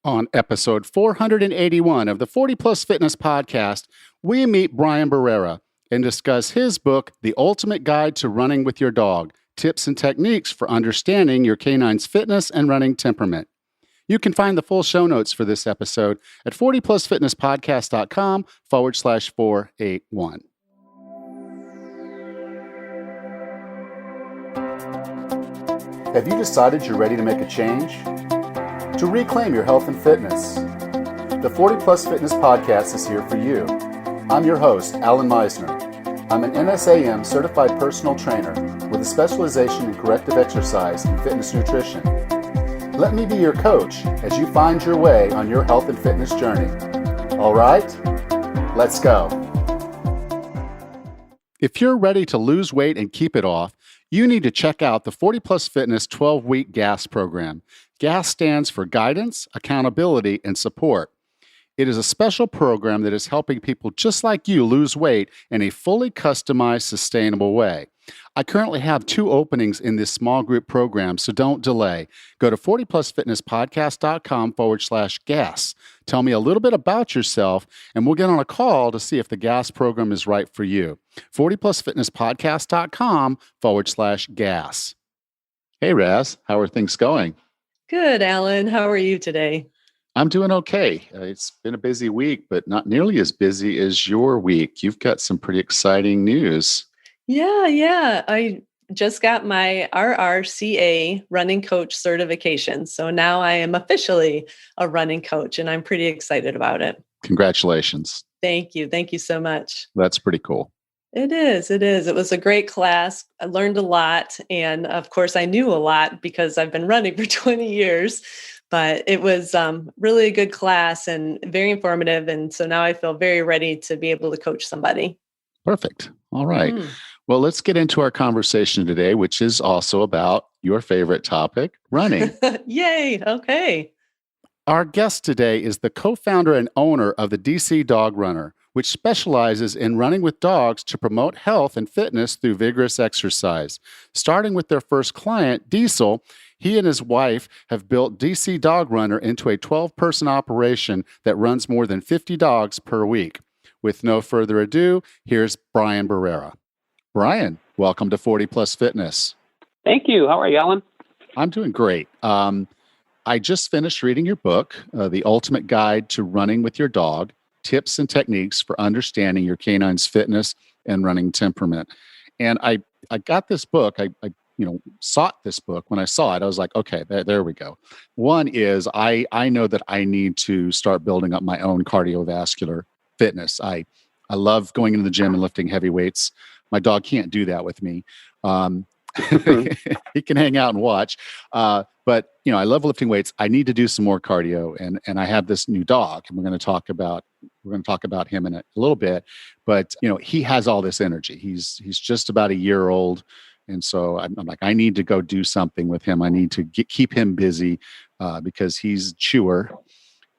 On episode 481 of the 40 Plus Fitness Podcast, we meet Bryan Barrera and discuss his book, The Ultimate Guide to Running with Your Dog, Tips and Techniques for Understanding Your Canine's Fitness and Running Temperament. You can find the full show notes for this episode at 40plusfitnesspodcast.com/481. Have you decided you're ready to make a change? To reclaim your health and fitness? The 40 Plus Fitness Podcast is here for you. I'm your host, Alan Meisner. I'm an NSAM certified personal trainer with a specialization in corrective exercise and fitness nutrition. Let me be your coach as you find your way on your health and fitness journey. All right, let's go. If you're ready to lose weight and keep it off, you need to check out the 40 Plus Fitness 12-week GAS program. GAS stands for Guidance, Accountability, and Support. It is a special program that is helping people just like you lose weight in a fully customized, sustainable way. I currently have 2 openings in this small group program, so don't delay. Go to 40plusfitnesspodcast.com/gas. Tell me a little bit about yourself, and we'll get on a call to see if the GAS program is right for you. 40plusfitnesspodcast.com/gas. Hey, Raz, how are things going? Good, Alan. How are you today? I'm doing okay. It's been a busy week, but not nearly as busy as your week. You've got some pretty exciting news. Yeah. I just got my RRCA running coach certification. So now I am officially a running coach, and I'm pretty excited about it. Congratulations. Thank you. Thank you so much. That's pretty cool. It is. It was a great class. I learned a lot. And of course, I knew a lot because I've been running for 20 years. But it was really a good class and very informative. And so now I feel very ready to be able to coach somebody. Perfect. All right. Well, let's get into our conversation today, which is also about your favorite topic, running. Yay. Okay. Our guest today is the co-founder and owner of the DC Dog Runner, which specializes in running with dogs to promote health and fitness through vigorous exercise. Starting with their first client, Diesel, he and his wife have built DC Dog Runner into a 12-person operation that runs more than 50 dogs per week. With no further ado, here's Bryan Barrera. Bryan, welcome to 40 Plus Fitness. Thank you. How are you, Alan? I'm doing great. I just finished reading your book, The Ultimate Guide to Running with Your Dog, Tips and Techniques for Understanding Your Canine's Fitness and Running Temperament. And I got this book. I sought this book. When I saw it, I was like, okay, there we go. One is I know that I need to start building up my own cardiovascular fitness. I love going into the gym and lifting heavy weights. My dog can't do that with me. He can hang out and watch. But I love lifting weights. I need to do some more cardio, and I have this new dog, and we're going to talk about him in a little bit. But he has all this energy. He's just about a year old, and so I'm like, I need to go do something with him. I need to keep him busy because he's a chewer.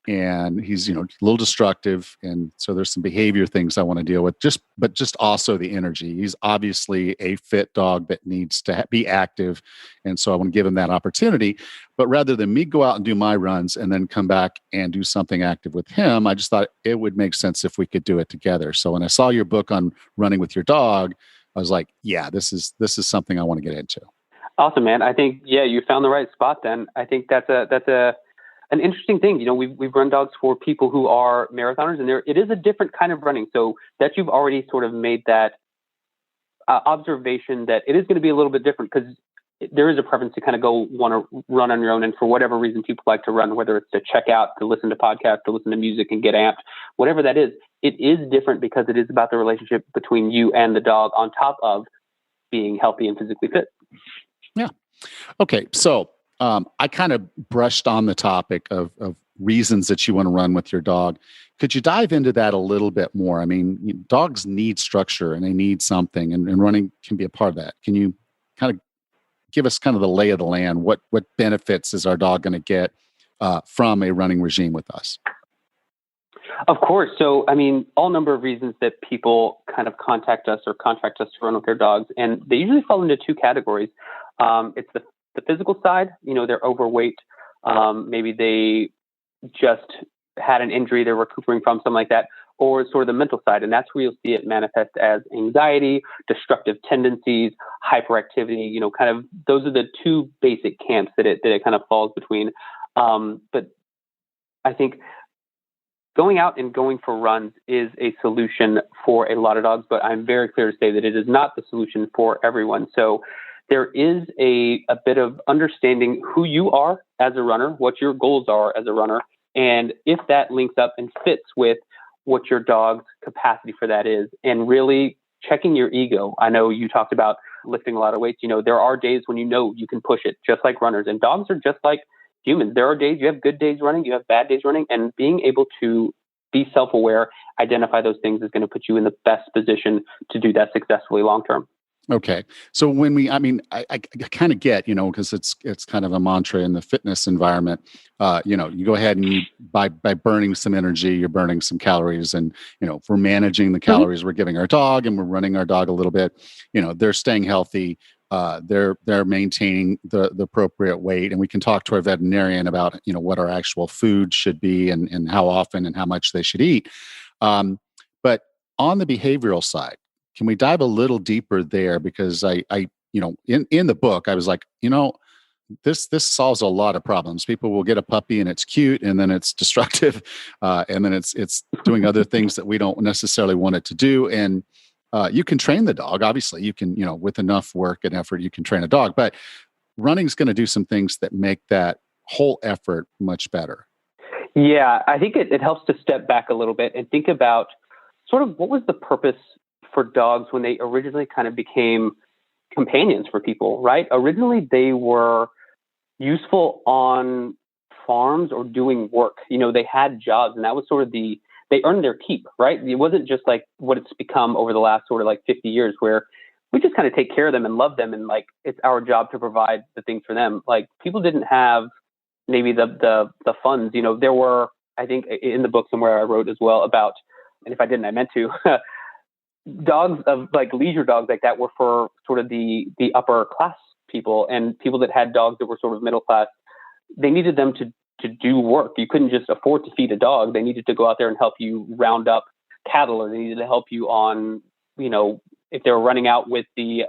And he's, a little destructive. And so there's some behavior things I want to deal with, but just also the energy. He's obviously a fit dog that needs to be active. And so I want to give him that opportunity. But rather than me go out and do my runs and then come back and do something active with him, I just thought it would make sense if we could do it together. So when I saw your book on running with your dog, I was like, yeah, this is something I want to get into. Awesome, man. I think, you found the right spot then. I think that's an interesting thing. We've run dogs for people who are marathoners, and it is a different kind of running. So that you've already sort of made that observation that it is going to be a little bit different because there is a preference to kind of want to run on your own. And for whatever reason, people like to run, whether it's to check out, to listen to podcasts, to listen to music and get amped, whatever that is, it is different because it is about the relationship between you and the dog on top of being healthy and physically fit. Yeah. Okay. So, I kind of brushed on the topic of reasons that you want to run with your dog. Could you dive into that a little bit more? I mean, dogs need structure and they need something, and running can be a part of that. Can you kind of give us kind of the lay of the land? What benefits is our dog going to get from a running regime with us? Of course. So, all number of reasons that people kind of contact us or contract us to run with their dogs, and they usually fall into 2 categories. It's the physical side, they're overweight. Maybe they just had an injury they're recuperating from, something like that, or sort of the mental side. And that's where you'll see it manifest as anxiety, destructive tendencies, hyperactivity, kind of those are the two basic camps that it kind of falls between. But I think going out and going for runs is a solution for a lot of dogs, but I'm very clear to say that it is not the solution for everyone. So there is a bit of understanding who you are as a runner, what your goals are as a runner, and if that links up and fits with what your dog's capacity for that is, and really checking your ego. I know you talked about lifting a lot of weights. There are days when you can push it, just like runners, and dogs are just like humans. There are days you have good days running, you have bad days running, and being able to be self-aware, identify those things is going to put you in the best position to do that successfully long-term. Okay. So I kind of get, because it's kind of a mantra in the fitness environment. You go ahead and by burning some energy, you're burning some calories, and if we're managing the calories we're giving our dog, and we're running our dog a little bit, they're staying healthy. They're maintaining the appropriate weight, and we can talk to our veterinarian about what our actual food should be and how often and how much they should eat. But on the behavioral side, can we dive a little deeper there? Because I in the book, I was like, this solves a lot of problems. People will get a puppy and it's cute, and then it's destructive, and then it's doing other things that we don't necessarily want it to do. And you can train the dog. Obviously, you can, with enough work and effort, you can train a dog. But running's going to do some things that make that whole effort much better. Yeah, I think it helps to step back a little bit and think about sort of what was the purpose for dogs when they originally kind of became companions for people, right? Originally, they were useful on farms or doing work. They had jobs, and that was sort of they earned their keep, right? It wasn't just like what it's become over the last sort of like 50 years where we just kind of take care of them and love them. And like, it's our job to provide the things for them. Like, people didn't have maybe the funds, there were, I think in the book somewhere I wrote as well about, and if I didn't, I meant to, dogs of like leisure dogs like that were for sort of the upper class people, and people that had dogs that were sort of middle class. They needed them to do work. You couldn't just afford to feed a dog. They needed to go out there and help you round up cattle, or they needed to help you on, if they were running out with the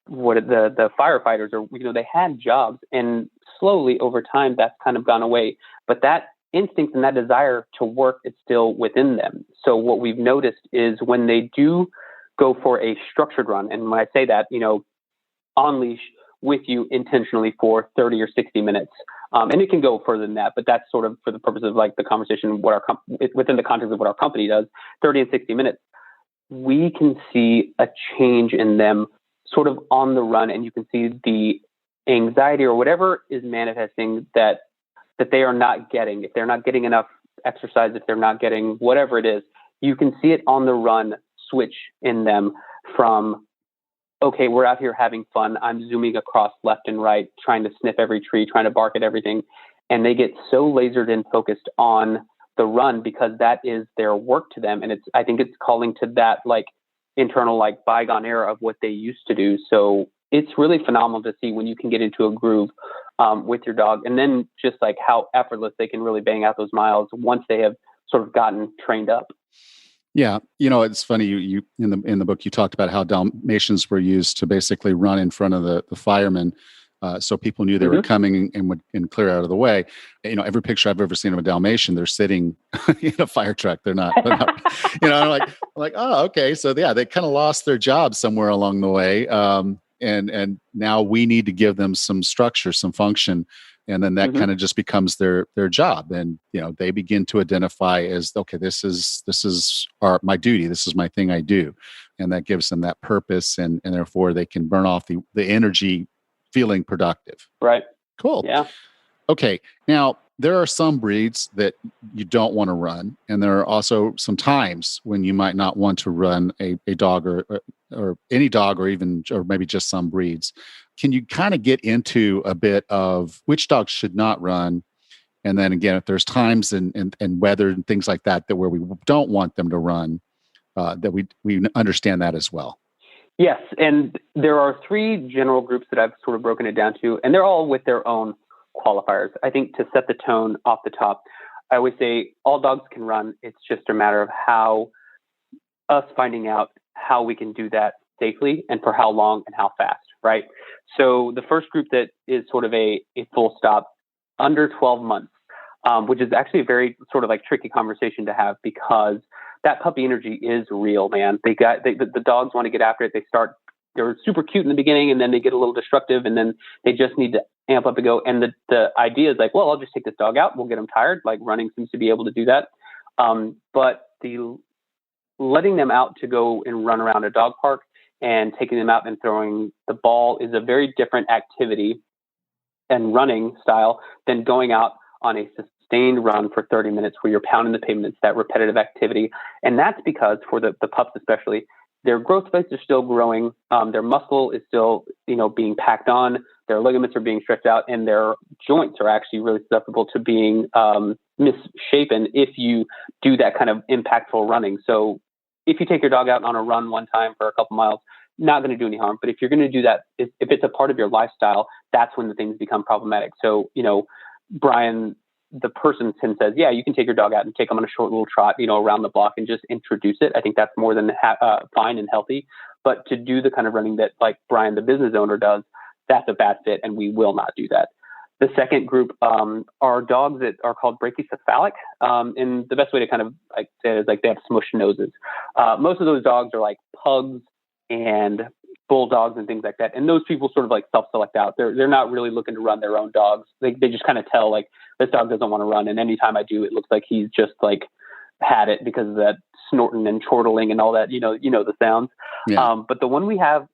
firefighters, or, they had jobs. And slowly over time, that's kind of gone away. But that instinct and that desire to work is still within them. So what we've noticed is when they do go for a structured run, and when I say that, on leash with you intentionally for 30 or 60 minutes, and it can go further than that, but that's sort of for the purpose of like the conversation, within the context of what our company does, 30 and 60 minutes, we can see a change in them sort of on the run, and you can see the anxiety or whatever is manifesting that they are not getting. If they're not getting enough exercise, if they're not getting whatever it is, you can see it on the run switch in them from, okay, we're out here having fun. I'm zooming across left and right, trying to sniff every tree, trying to bark at everything. And they get so lasered and focused on the run because that is their work to them. And I think it's calling to that like internal, like bygone era of what they used to do. So it's really phenomenal to see when you can get into a groove with your dog, and then just like how effortless they can really bang out those miles once they have sort of gotten trained up. Yeah. It's funny. You in the book, you talked about how Dalmatians were used to basically run in front of the firemen. So people knew they were coming and would clear out of the way. Every picture I've ever seen of a Dalmatian, they're sitting in a fire truck. They're not I'm like, oh, okay. So yeah, they kind of lost their job somewhere along the way. And now we need to give them some structure, some function. And then that kind of just becomes their job. And, they begin to identify as, okay, this is my duty. This is my thing I do. And that gives them that purpose. And therefore they can burn off the energy feeling productive. Right. Cool. Yeah. Okay. Now, there are some breeds that you don't want to run. And there are also some times when you might not want to run a dog or any dog or maybe just some breeds. Can you kind of get into a bit of which dogs should not run? And then again, if there's times and weather and things like that where we don't want them to run, that we understand that as well. Yes. And there are three general groups that I've sort of broken it down to, and they're all with their own qualifiers. I think to set the tone off the top, I always say all dogs can run. It's just a matter of us finding out how we can do that safely and for how long and how fast, right? So the first group that is sort of a full stop, under 12 months, which is actually a very sort of like tricky conversation to have, because that puppy energy is real, man. The dogs want to get after it. They're super cute in the beginning, and then they get a little destructive, and then they just need to amp up and go. And the idea is like, well, I'll just take this dog out. We'll get them tired. Like running seems to be able to do that. But the letting them out to go and run around a dog park and taking them out and throwing the ball is a very different activity and running style than going out on a sustained run for 30 minutes where you're pounding the pavement. It's that repetitive activity. And that's because for the pups especially, their growth plates are still growing. Their muscle is still, being packed on. Their ligaments are being stretched out, and their joints are actually really susceptible to being misshapen if you do that kind of impactful running. So if you take your dog out on a run one time for a couple miles, not going to do any harm. But if you're going to do that, if it's a part of your lifestyle, that's when the things become problematic. So, Bryan, the person says, yeah, you can take your dog out and take them on a short little trot, around the block and just introduce it. I think that's more than fine and healthy. But to do the kind of running that like Bryan, the business owner, does, that's a bad fit, and we will not do that. The second group are dogs that are called brachycephalic. And the best way to kind of like say it is like they have smushed noses. Most of those dogs are like pugs and bulldogs and things like that. And those people sort of like self-select out. They're not really looking to run their own dogs. They just kind of tell like this dog doesn't want to run. And anytime I do, it looks like he's just like had it because of that snorting and chortling and all that, the sounds. Yeah. But the one we have,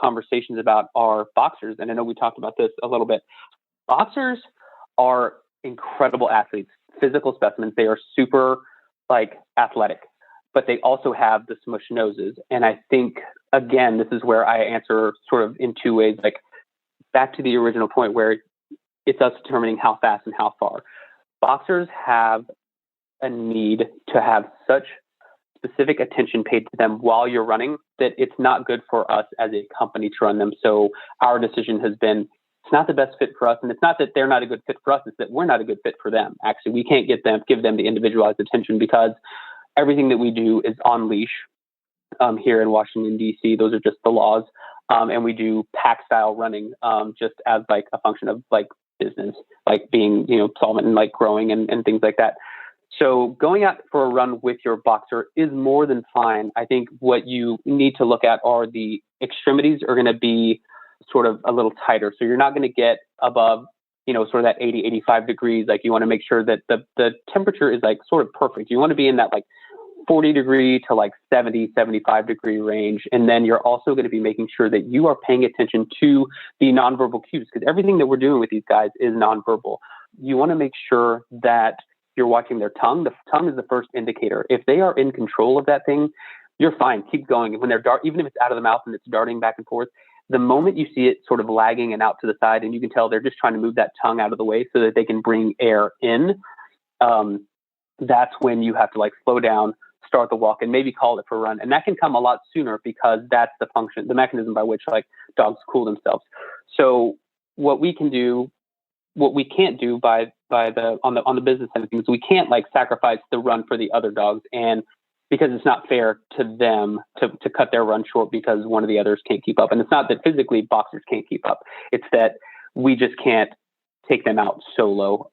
conversations about are boxers. And I know we talked about this a little bit. Boxers are incredible athletes, physical specimens. They are super like athletic, but they also have the smushed noses. And I think, again, this is where I answer sort of in two ways, like back to the original point where it's us determining how fast and how far. Boxers have a need to have such specific attention paid to them while you're running that it's not good for us as a company to run them. So our decision has been, it's not the best fit for us. And it's not that they're not a good fit for us. It's that we're not a good fit for them. Actually, we can't give them the individualized attention because everything that we do is on leash here in Washington, D.C. Those are just the laws. And we do pack style running just as like a function of like business, like being, solvent and like growing and things like that. So going out for a run with your boxer is more than fine. I think what you need to look at are the extremities are going to be sort of a little tighter. So you're not going to get above, sort of that 80, 85 degrees. Like you want to make sure that the temperature is like sort of perfect. You want to be in that like 40 degree to like 70, 75 degree range. And then you're also going to be making sure that you are paying attention to the nonverbal cues, because everything that we're doing with these guys is nonverbal. You want to make sure that you're watching their tongue. The tongue is the first indicator. If they are in control of that thing, you're fine. Keep going. When they're even if it's out of the mouth and it's darting back and forth, the moment you see it sort of lagging and out to the side, and you can tell they're just trying to move that tongue out of the way so that they can bring air in, that's when you have to like slow down, start the walk, and maybe call it for a run. And that can come a lot sooner because that's the function, the mechanism by which like dogs cool themselves. So what we can do, what we can't do on the business side of things, we can't like sacrifice the run for the other dogs, and because it's not fair to them to cut their run short because one of the others can't keep up. And it's not that physically boxers can't keep up. It's that we just can't take them out solo.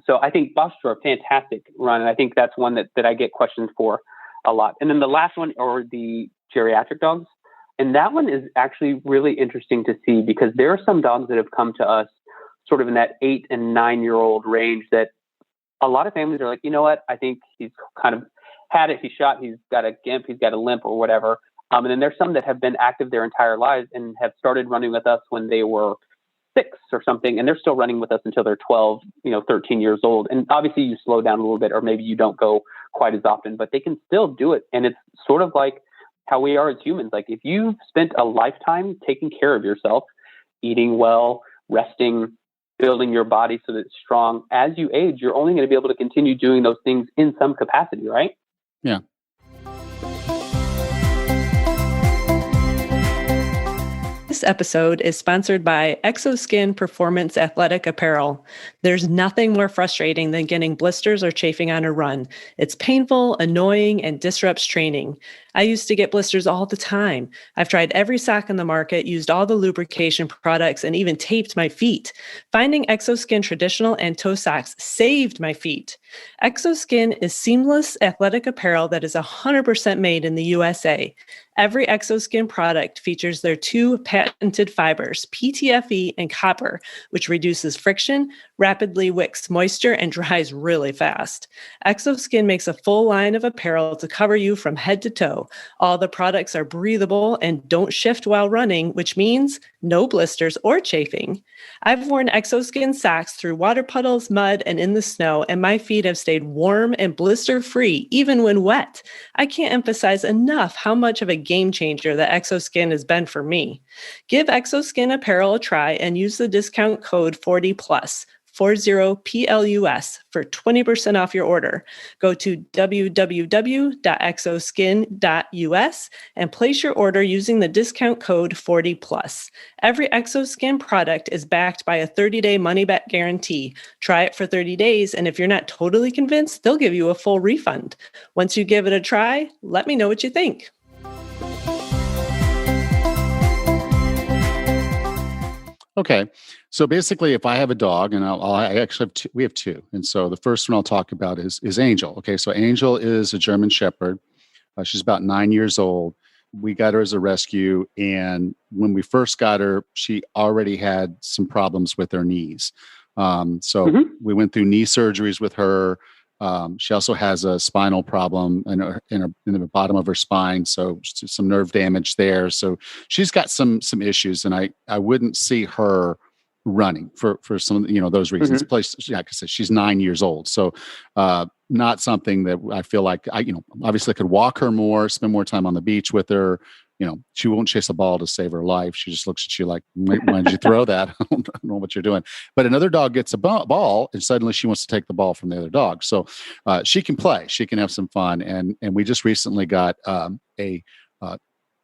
So I think boxers are a fantastic run. And I think that's one that I get questions for a lot. And then the last one are the geriatric dogs. And that one is actually really interesting to see because there are some dogs that have come to us sort of in that 8 and 9-year-old range that a lot of families are like, you know what, I think he's kind of had it, he's shot, he's got a gimp, he's got a limp or whatever. And then there's some that have been active their entire lives and have started running with us when they were 6 or something. And they're still running with us until they're 12, 13 years old. And obviously you slow down a little bit, or maybe you don't go quite as often, but they can still do it. And it's sort of like how we are as humans. Like if you've spent a lifetime taking care of yourself, eating well, resting, building your body so that it's strong, as you age, you're only going to be able to continue doing those things in some capacity, right? Yeah. This episode is sponsored by ExoSkin Performance Athletic Apparel. There's nothing more frustrating than getting blisters or chafing on a run. It's painful, annoying, and disrupts training. I used to get blisters all the time. I've tried every sock on the market, used all the lubrication products, and even taped my feet. Finding ExoSkin traditional and toe socks saved my feet. ExoSkin is seamless athletic apparel that is 100% made in the USA. Every ExoSkin product features their two patented fibers, PTFE and copper, which reduces friction, rapidly wicks moisture, and dries really fast. ExoSkin makes a full line of apparel to cover you from head to toe. All the products are breathable and don't shift while running, which means no blisters or chafing. I've worn ExoSkin socks through water puddles, mud, and in the snow, and my feet have stayed warm and blister-free, even when wet. I can't emphasize enough how much of a game changer that ExoSkin has been for me. Give ExoSkin apparel a try and use the discount code 40PLUS, 40PLUS, for 20% off your order. Go to www.exoskin.us and place your order using the discount code 40PLUS. Every ExoSkin product is backed by a 30-day money-back guarantee. Try it for 30 days, and if you're not totally convinced, they'll give you a full refund. Once you give it a try, let me know what you think. Okay. So basically, if I have a dog, and I actually have two, we have two. And so the first one I'll talk about is Angel. Okay. So Angel is a German Shepherd. She's about 9 years old. We got her as a rescue. And when we first got her, she already had some problems with her knees. We went through knee surgeries with her. She also has a spinal problem in the bottom of her spine, so some nerve damage there. So she's got some issues, and I wouldn't see her running for some those reasons. Plus, like I said, she's 9 years old, so not something that I feel like obviously could walk her more, spend more time on the beach with her. She won't chase a ball to save her life. She just looks at you like, why did you throw that? I don't know what you're doing. But another dog gets a ball and suddenly she wants to take the ball from the other dog. So she can play, she can have some fun. And we just recently got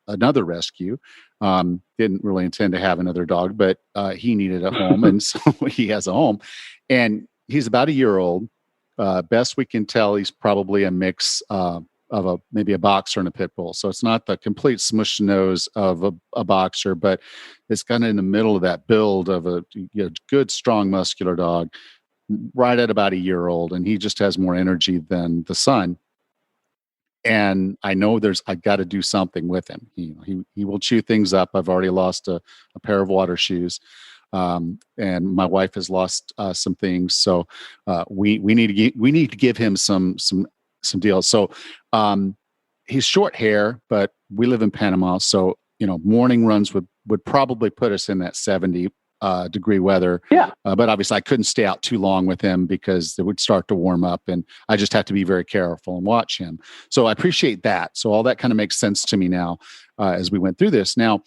another rescue. Didn't really intend to have another dog, but he needed a home. And so he has a home, and he's about a year old. Best we can tell, he's probably a mix of maybe a boxer and a pit bull. So it's not the complete smush nose of a boxer, but it's kind of in the middle of that build of a good, strong, muscular dog, right at about a year old. And he just has more energy than the son. And I know I got to do something with him. He will chew things up. I've already lost a pair of water shoes. And my wife has lost some things. So we need to give him some deals. So he's short hair, but we live in Panama. So, morning runs would probably put us in that 70 degree weather. Yeah. But obviously I couldn't stay out too long with him because it would start to warm up, and I just have to be very careful and watch him. So I appreciate that. So all that kind of makes sense to me now as we went through this. Now,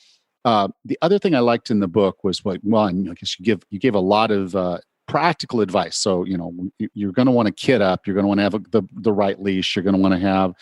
the other thing I liked in the book was I guess you gave a lot of practical advice. So, you're going to want to kit up. You're going to want to have the right leash. You're going to want to have,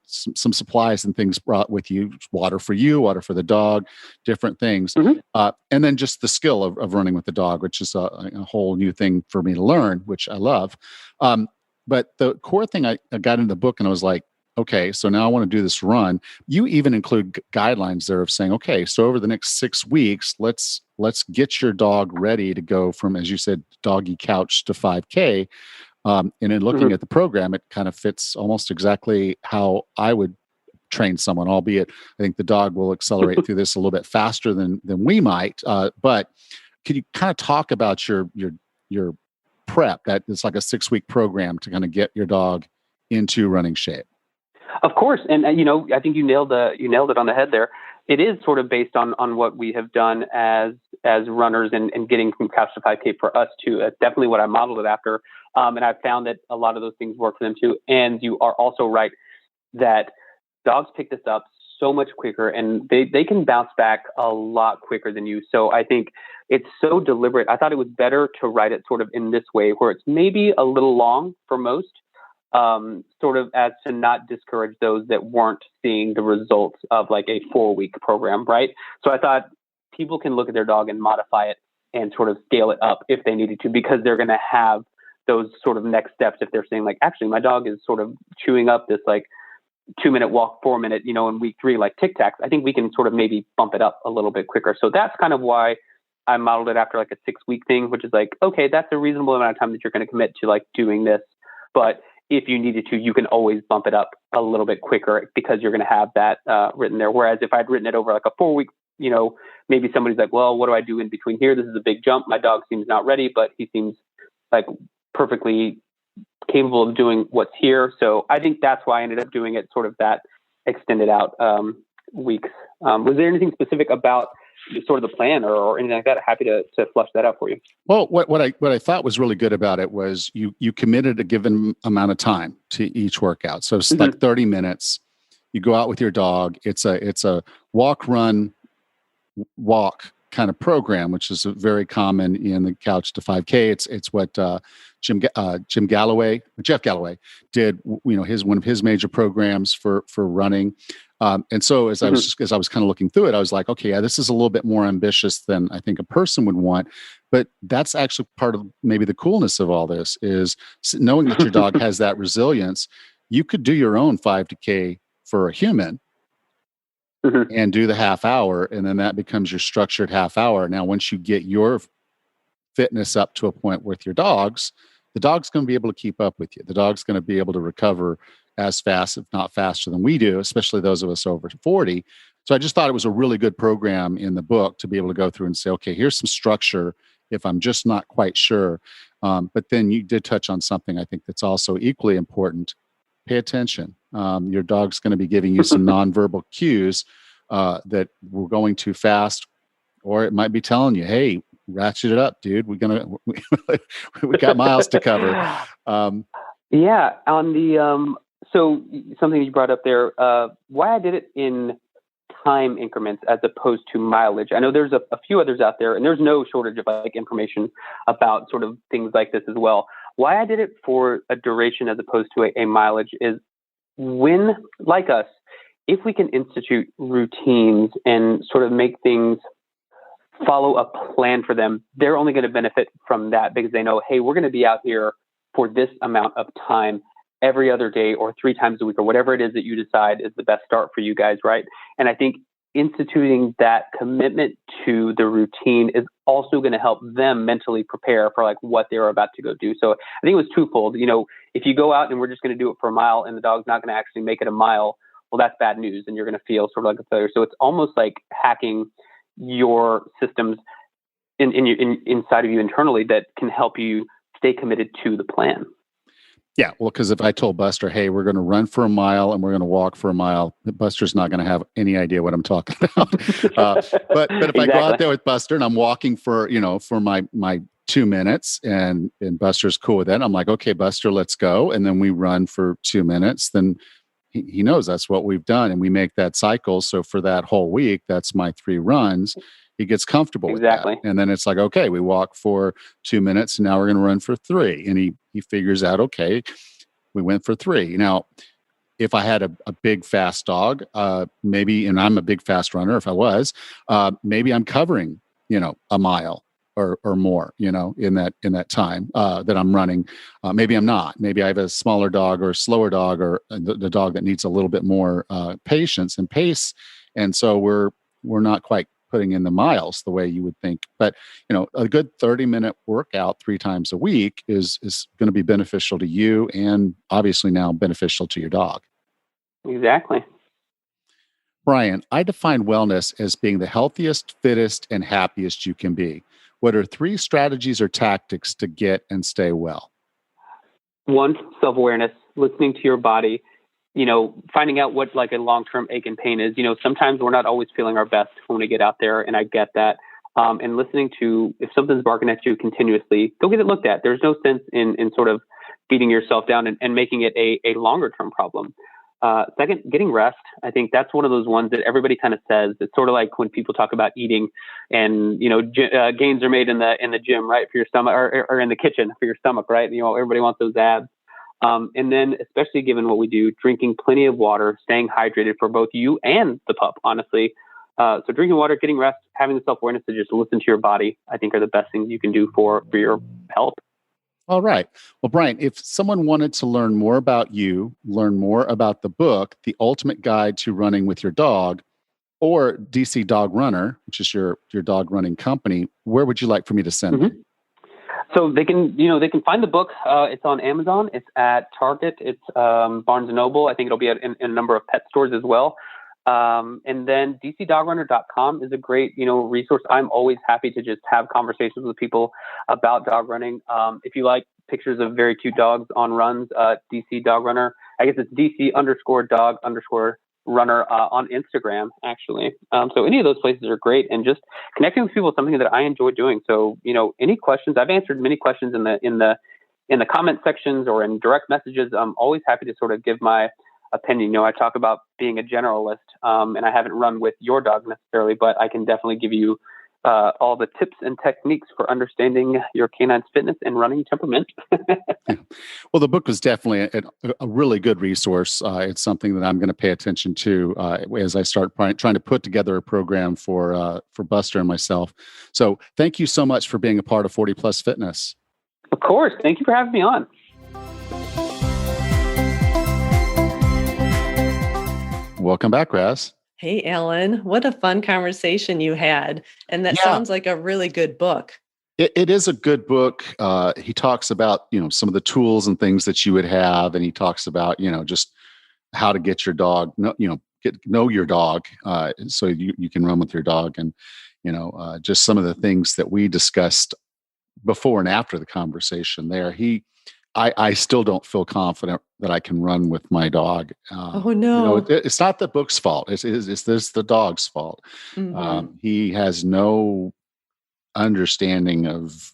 some supplies and things brought with you, water for you, water for the dog, different things. And then just the skill of running with the dog, which is a whole new thing for me to learn, which I love. But the core thing I got in the book, and I was like, okay, so now I want to do this run. You even include guidelines there of saying, okay, so over the next 6 weeks, let's get your dog ready to go from, as you said, doggy couch to 5K. And in looking at the program, it kind of fits almost exactly how I would train someone, albeit I think the dog will accelerate through this a little bit faster than we might. But could you kind of talk about your prep? That it's like a 6-week program to kind of get your dog into running shape. Of course. And, I think you nailed it on the head there. It is sort of based on what we have done as runners and getting from couch to 5K for us too. That's definitely what I modeled it after. And I've found that a lot of those things work for them too. And you are also right that dogs pick this up so much quicker, and they can bounce back a lot quicker than you. So I think it's so deliberate. I thought it was better to write it sort of in this way, where it's maybe a little long for most, sort of as to not discourage those that weren't seeing the results of like a 4-week program, right? So I thought people can look at their dog and modify it and sort of scale it up if they needed to, because they're going to have those sort of next steps. If they're saying like, actually, my dog is sort of chewing up this like 2-minute walk, 4-minute, in week 3, like Tic Tacs, I think we can sort of maybe bump it up a little bit quicker. So that's kind of why I modeled it after like a 6-week thing, which is like, okay, that's a reasonable amount of time that you're going to commit to like doing this. But if you needed to, you can always bump it up a little bit quicker because you're going to have that written there. Whereas if I'd written it over like a 4-week, maybe somebody's like, well, what do I do in between here? This is a big jump. My dog seems not ready, but he seems like perfectly capable of doing what's here. So I think that's why I ended up doing it sort of that extended out weeks. Was there anything specific about sort of the plan or anything like that? Happy to flush that out for you. Well, what I thought was really good about it was you committed a given amount of time to each workout. So it's like 30 minutes. You go out with your dog. It's a walk, run, walk kind of program, which is very common in the Couch to 5K. It's what Jeff Galloway did. One of his major programs for running. And so as I was kind of looking through it, I was like, okay, yeah, this is a little bit more ambitious than I think a person would want. But that's actually part of maybe the coolness of all this is knowing that your dog has that resilience. You could do your own 5K for a human and do the half hour. And then that becomes your structured half hour. Now, once you get your fitness up to a point with your dogs, the dog's going to be able to keep up with you. The dog's going to be able to recover as fast, if not faster than we do, especially those of us over 40. So I just thought it was a really good program in the book to be able to go through and say, okay, here's some structure if I'm just not quite sure. But then you did touch on something I think that's also equally important. Pay attention. Your dog's going to be giving you some nonverbal cues that we're going too fast, or it might be telling you, hey, ratchet it up, dude. We got miles to cover. Yeah. On the, so something you brought up there, why I did it in time increments as opposed to mileage. I know there's a few others out there, and there's no shortage of like information about sort of things like this as well. Why I did it for a duration as opposed to a mileage is when, like us, if we can institute routines and sort of make things follow a plan for them, they're only going to benefit from that because they know, hey, we're going to be out here for this amount of time every other day or 3 times a week or whatever it is that you decide is the best start for you guys, right? And I think instituting that commitment to the routine is also going to help them mentally prepare for like what they're about to go do. So I think it was twofold. If you go out and we're just going to do it for a mile and the dog's not going to actually make it a mile, well, that's bad news and you're going to feel sort of like a failure. So it's almost like hacking your systems inside of you internally that can help you stay committed to the plan. Yeah, well, because if I told Buster, hey, we're going to run for a mile and we're going to walk for a mile, Buster's not going to have any idea what I'm talking about. But if I go out there with Buster and I'm walking for my 2 minutes and Buster's cool with that, I'm like, okay, Buster, let's go. And then we run for 2 minutes. Then he knows that's what we've done. And we make that cycle. So for that whole week, that's my 3 runs. He gets comfortable with that. And then it's like, okay, we walk for 2 minutes and now we're going to run for 3. And he figures out, okay, we went for 3. Now, if I had a big fast dog, maybe, and I'm a big fast runner, if I was, maybe I'm covering, a mile or more, in that time that I'm running. Maybe I'm not. Maybe I have a smaller dog or a slower dog or the dog that needs a little bit more patience and pace. And so we're not quite putting in the miles the way you would think. But, a good 30-minute workout 3 times a week is going to be beneficial to you and obviously now beneficial to your dog. Exactly. Bryan, I define wellness as being the healthiest, fittest, and happiest you can be. What are 3 strategies or tactics to get and stay well? 1, self-awareness, listening to your body, finding out what like a long-term ache and pain is. Sometimes we're not always feeling our best when we get out there, and I get that. And listening to, if something's barking at you continuously, go get it looked at. There's no sense in sort of beating yourself down and making it a longer-term problem. Second, getting rest. I think that's one of those ones that everybody kind of says. It's sort of like when people talk about eating and, gains are made in the gym, right? For your stomach or in the kitchen for your stomach, right? Everybody wants those abs. And then especially given what we do, drinking plenty of water, staying hydrated for both you and the pup, honestly. So drinking water, getting rest, having the self-awareness to just listen to your body, I think are the best things you can do for your health. All right. Well, Bryan, if someone wanted to learn more about you, learn more about the book, The Ultimate Guide to Running with Your Dog, or DC Dog Runner, which is your dog running company, where would you like for me to send them? So they can find the book. It's on Amazon. It's at Target. It's Barnes and Noble. I think it'll be in a number of pet stores as well. And then dcdogrunner.com is a great, resource. I'm always happy to just have conversations with people about dog running. If you like pictures of very cute dogs on runs, DC Dog Runner, I guess it's DC_dog_runner on Instagram, actually. So any of those places are great, and just connecting with people is something that I enjoy doing. So, any questions, I've answered many questions in the comment sections or in direct messages. I'm always happy to sort of give my opinion. I talk about being a generalist, and I haven't run with your dog necessarily, but I can definitely give you all the tips and techniques for understanding your canine's fitness and running temperament. Well, the book was definitely a really good resource. It's something that I'm going to pay attention to as I start trying to put together a program for Buster and myself. So thank you so much for being a part of 40 Plus Fitness. Of course. Thank you for having me on. Welcome back, Raz. Hey, Alan, what a fun conversation you had. And that sounds like a really good book. It is a good book. He talks about, some of the tools and things that you would have. And he talks about, just how to get your dog, know your dog so you can run with your dog. And, just some of the things that we discussed before and after the conversation there. I still don't feel confident that I can run with my dog. Oh no! It's not the book's fault. It's the dog's fault. Mm-hmm. He has no understanding of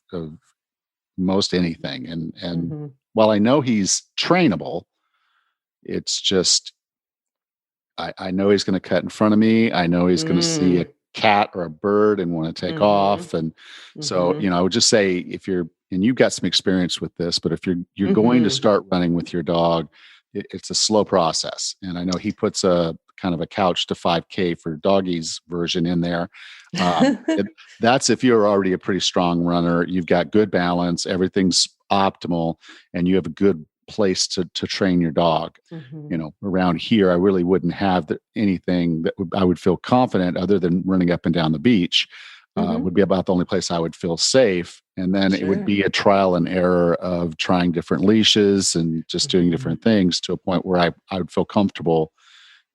most anything, and mm-hmm. while I know he's trainable, it's just I know he's going to cut in front of me. I know he's going to see a cat or a bird and want to take off, and so I would just say if you're and you've got some experience with this, but if you're going to start running with your dog, it's a slow process. And I know he puts a kind of a couch to 5K for doggies version in there. That's if you're already a pretty strong runner, you've got good balance, everything's optimal, and you have a good place to train your dog. Around here, I really wouldn't have anything that I would feel confident other than running up and down the beach. Would be about the only place I would feel safe. And then it would be a trial and error of trying different leashes and just doing different things to a point where I would feel comfortable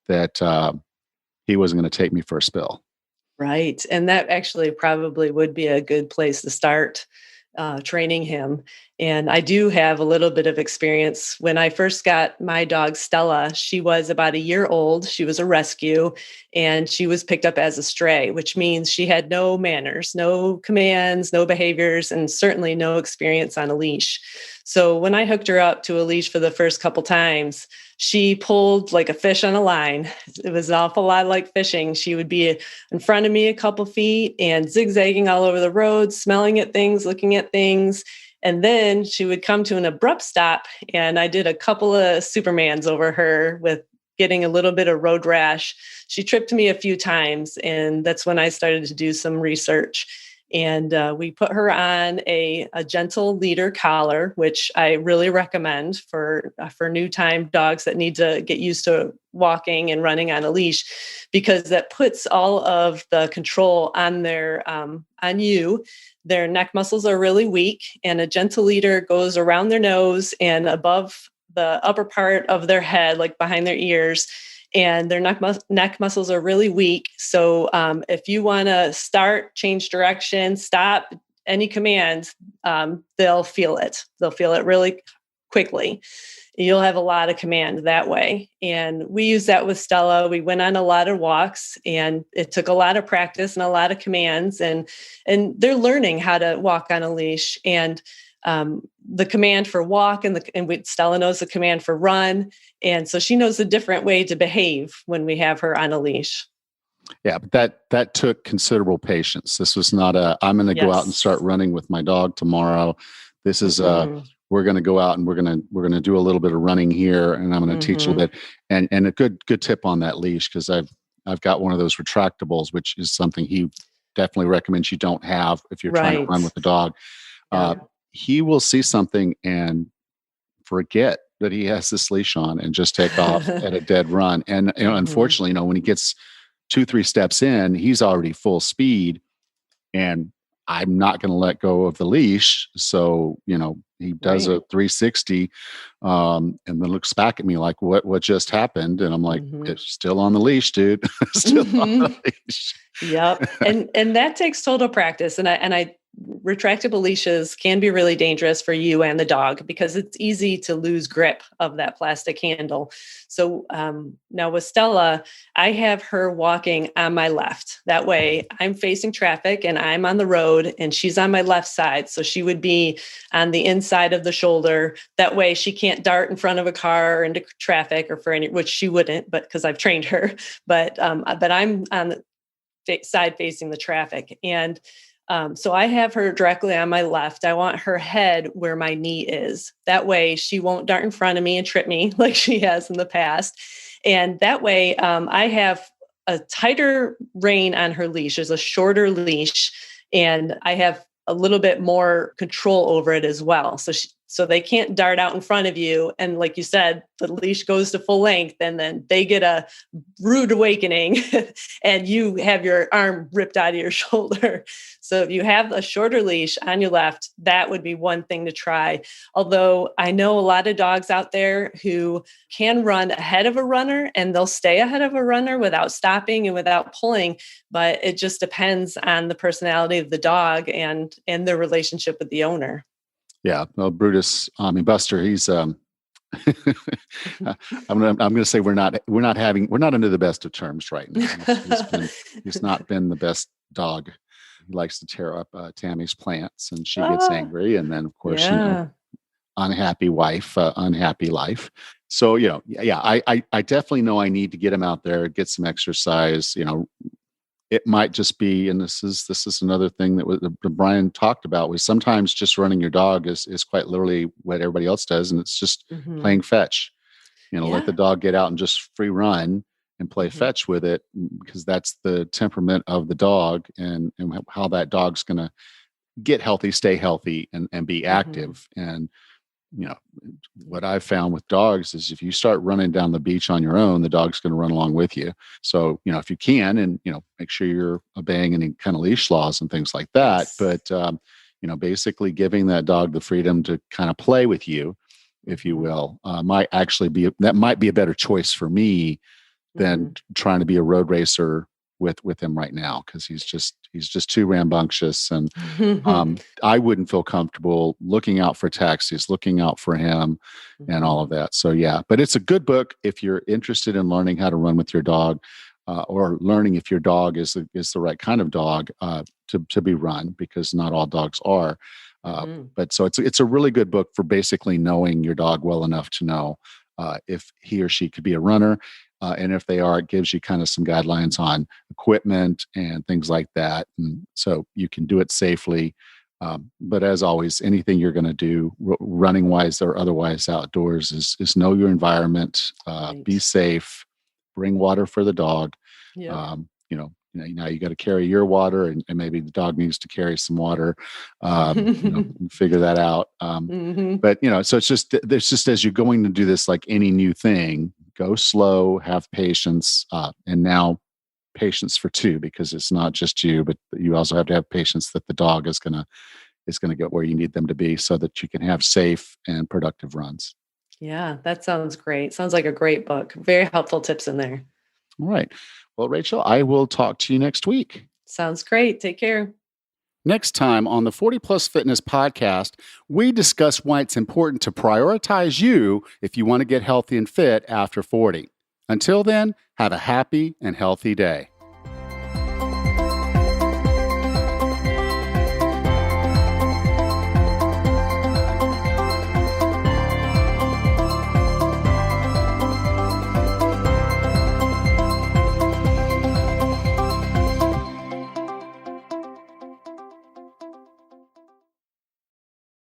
that he wasn't going to take me for a spill. Right. And that actually probably would be a good place to start training him. And I do have a little bit of experience. When I first got my dog, Stella, she was about a year old. She was a rescue, and she was picked up as a stray, which means she had no manners, no commands, no behaviors, and certainly no experience on a leash. So when I hooked her up to a leash for the first couple times, she pulled like a fish on a line. It was an awful lot like fishing. She would be in front of me a couple feet and zigzagging all over the road, smelling at things, looking at things. And then she would come to an abrupt stop. And I did a couple of Supermans over her with getting a little bit of road rash. She tripped me a few times. And that's when I started to do some research. And we put her on a gentle leader collar, which I really recommend for new time dogs that need to get used to walking and running on a leash, because that puts all of the control on on you. Their neck muscles are really weak, and a gentle leader goes around their nose and above the upper part of their head, like behind their ears. And their neck muscles are really weak. So if you want to start, change direction, stop, any command, they'll feel it. They'll feel it really quickly. You'll have a lot of command that way. And we use that with Stella. We went on a lot of walks, and it took a lot of practice and a lot of commands. And they're learning how to walk on a leash. And the command for walk and Stella knows the command for run. And so she knows a different way to behave when we have her on a leash. Yeah, but that took considerable patience. This was not I'm going to go out and start running with my dog tomorrow. This is we're going to go out and we're going to do a little bit of running here, and I'm going to teach a little bit. And a good tip on that leash, because I've got one of those retractables, which is something he definitely recommends you don't have if you're trying to run Right. with the dog. Uh, Yeah. he will see something and forget that he has this leash on and just take off at a dead run. And Mhm. unfortunately, when he gets 2, 3 steps in, he's already full speed, and I'm not going to let go of the leash. So, he does Right. a 360, and then looks back at me like, what just happened? And I'm like, Mhm. it's still on the leash, dude. Still on the Mhm. leash. Yep. And that takes total practice. And I retractable leashes can be really dangerous for you and the dog because it's easy to lose grip of that plastic handle. So now with Stella, I have her walking on my left. That way I'm facing traffic and I'm on the road and she's on my left side. So she would be on the inside of the shoulder. That way she can't dart in front of a car or into traffic or for any, which she wouldn't, but because I've trained her. But I'm on the side facing the traffic. And so I have her directly on my left. I want her head where my knee is. That way she won't dart in front of me and trip me like she has in the past. And that way I have a tighter rein on her leash. There's a shorter leash, and I have a little bit more control over it as well. So they can't dart out in front of you. And like you said, the leash goes to full length and then they get a rude awakening and you have your arm ripped out of your shoulder. So if you have a shorter leash on your left, that would be one thing to try. Although I know a lot of dogs out there who can run ahead of a runner and they'll stay ahead of a runner without stopping and without pulling, but it just depends on the personality of the dog and their relationship with the owner. Yeah. Well, Brutus, I mean, Buster, he's, I'm gonna say we're not under the best of terms right now. He's not been the best dog. He likes to tear up Tammy's plants, and she gets Ah, angry, and then of course, yeah. unhappy wife, unhappy life. So yeah, I definitely know I need to get him out there, get some exercise. It might just be, and this is another thing that Brian talked about, was sometimes just running your dog is quite literally what everybody else does, and it's just Hmm. playing fetch. Let the Yeah. dog get out and just free run and play Hmm. fetch with it, because that's the temperament of the dog, and how that dog's going to get healthy, stay healthy, and be Hmm. active. And you know, what I've found with dogs is if you start running down the beach on your own, the dog's going to run along with you. So, if you can, and, make sure you're obeying any kind of leash laws and things like that. Yes. But, basically giving that dog the freedom to kind of play with you, if you Hmm. will, might be a better choice for me than Hmm. trying to be a road racer with him right now, because he's just too rambunctious. And I wouldn't feel comfortable looking out for taxis, looking out for him, and all of Hmm. that. So yeah, but it's a good book if you're interested in learning how to run with your dog, or learning if your dog is the right kind of dog to be run, because not all dogs are. Hmm. But so it's a really good book for basically knowing your dog well enough to know if he or she could be a runner. And if they are, it gives you kind of some guidelines on equipment and things like that. And so you can do it safely. But as always, anything you're going to do, running wise or otherwise outdoors, is know your environment, be Right. safe, bring water for the dog. Yep. Now you got to carry your water, and maybe the dog needs to carry some water. Figure that out. Hmm. But so there's just, as you're going to do this, like any new thing, go slow, have patience, and now patience for two, because it's not just you, but you also have to have patience that the dog is gonna get where you need them to be, so that you can have safe and productive runs. Yeah, that sounds great. Sounds like a great book. Very helpful tips in there. All right. Well, Rachel, I will talk to you next week. Sounds great. Take care. Next time on the 40 Plus Fitness podcast, we discuss why it's important to prioritize you if you want to get healthy and fit after 40. Until then, have a happy and healthy day.